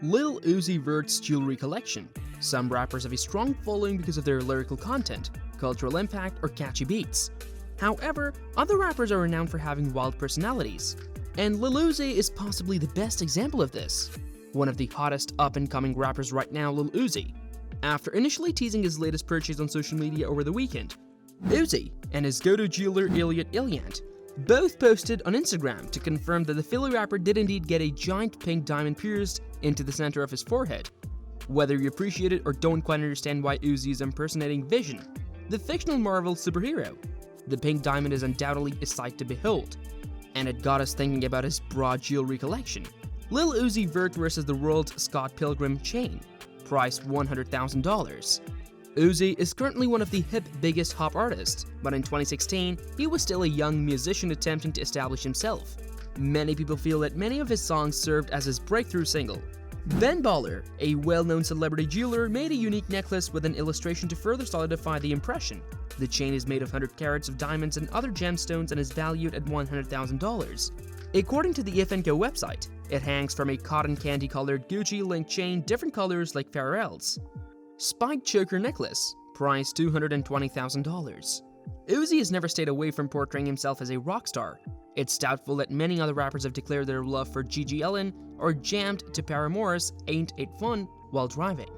Lil Uzi Vert's jewelry collection. Some rappers have a strong following because of their lyrical content, cultural impact, or catchy beats. However, other rappers are renowned for having wild personalities, and Lil Uzi is possibly the best example of this. One of the hottest up-and-coming rappers right now, Lil Uzi. After initially teasing his latest purchase on social media over the weekend, Uzi and his go-to jeweler Elliot Illiant both posted on Instagram to confirm that the Philly rapper did indeed get a giant pink diamond pierced into the center of his forehead. Whether you appreciate it or don't quite understand why Uzi is impersonating Vision, the fictional Marvel superhero, the pink diamond is undoubtedly a sight to behold, and it got us thinking about his broad jewelry collection. Lil Uzi Vert versus the world's Scott Pilgrim chain, price $100,000. Uzi is currently one of the hip biggest hop artists, but in 2016, he was still a young musician attempting to establish himself. Many people feel that many of his songs served as his breakthrough single. Ben Baller, a well-known celebrity jeweler, made a unique necklace with an illustration to further solidify the impression. The chain is made of 100 carats of diamonds and other gemstones and is valued at $100,000. According to the If & Co website, it hangs from a cotton candy-colored Gucci link chain, different colors like Pharrell's. Spiked choker necklace, price $220,000. Uzi has never stayed away from portraying himself as a rock star. It's doubtful that many other rappers have declared their love for Gigi Ellen or jammed to Paramore's Ain't It Fun while driving.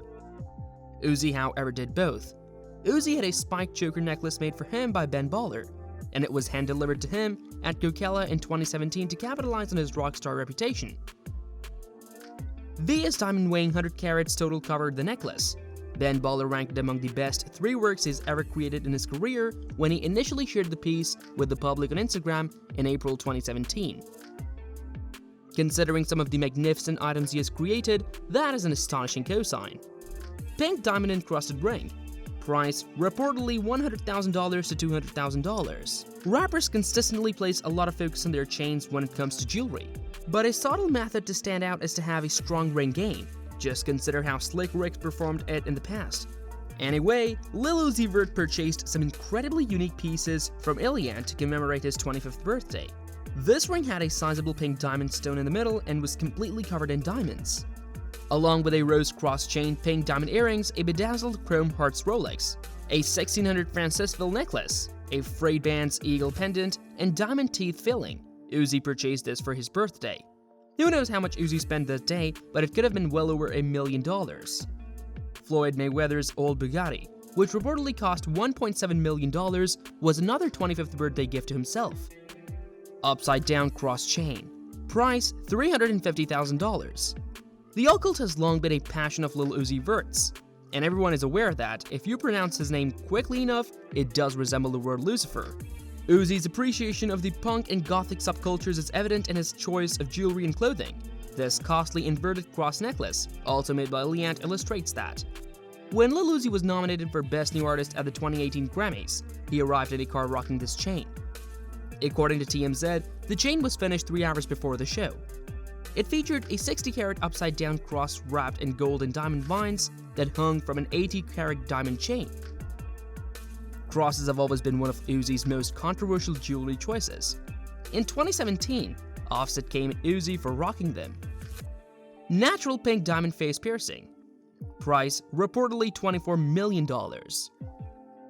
Uzi, however, did both. Uzi had a spiked choker necklace made for him by Ben Baller, and it was hand-delivered to him at Coachella in 2017 to capitalize on his rock star reputation. VS diamond weighing 100 carats total covered the necklace. Ben Baller ranked it among the best 3 works he's ever created in his career when he initially shared the piece with the public on Instagram in April 2017. Considering some of the magnificent items he has created, that is an astonishing cosign. Pink diamond encrusted ring, price reportedly $100,000 to $200,000. Rappers consistently place a lot of focus on their chains when it comes to jewelry, but a subtle method to stand out is to have a strong ring game. Just consider how Slick Rick performed it in the past. Anyway, Lil Uzi Vert purchased some incredibly unique pieces from Illiant to commemorate his 25th birthday. This ring had a sizable pink diamond stone in the middle and was completely covered in diamonds, along with a rose cross chain, pink diamond earrings, a bedazzled chrome hearts Rolex, a 1600 Francisville necklace, a frayed band's eagle pendant, and diamond teeth filling. Uzi purchased this for his birthday. Who knows how much Uzi spent that day, but it could have been well over $1 million. Floyd Mayweather's old Bugatti, which reportedly cost $1.7 million, was another 25th birthday gift to himself. Upside down cross chain, price $350,000. The occult has long been a passion of Lil Uzi Vert's, and everyone is aware that if you pronounce his name quickly enough, it does resemble the word Lucifer. Uzi's appreciation of the punk and gothic subcultures is evident in his choice of jewelry and clothing. This costly inverted cross necklace, also made by Liant, illustrates that. When Lil Uzi was nominated for Best New Artist at the 2018 Grammys, he arrived in a car rocking this chain. According to TMZ, the chain was finished 3 hours before the show. It featured a 60-carat upside-down cross wrapped in gold and diamond vines that hung from an 80-carat diamond chain. Crosses have always been one of Uzi's most controversial jewelry choices. In 2017, Offset came at Uzi for rocking them. Natural pink diamond face piercing, price reportedly $24 million.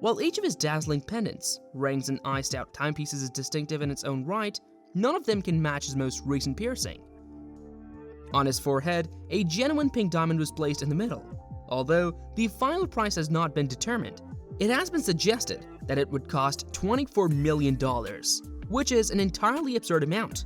While each of his dazzling pendants, rings, and iced-out timepieces is distinctive in its own right, none of them can match his most recent piercing. On his forehead, a genuine pink diamond was placed in the middle. Although the final price has not been determined, it has been suggested that it would cost $24 million, which is an entirely absurd amount.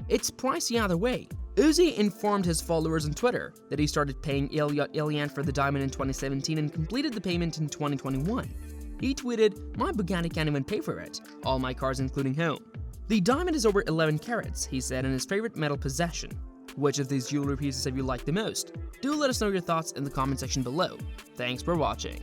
It's pricey either way. Uzi informed his followers on Twitter that he started paying Elliot Illiant for the diamond in 2017 and completed the payment in 2021. He tweeted, "My Bugatti can't even pay for it, all my cars including home." The diamond is over 11 carats, he said, in his favorite metal possession. Which of these jewelry pieces have you liked the most? Do let us know your thoughts in the comment section below. Thanks for watching.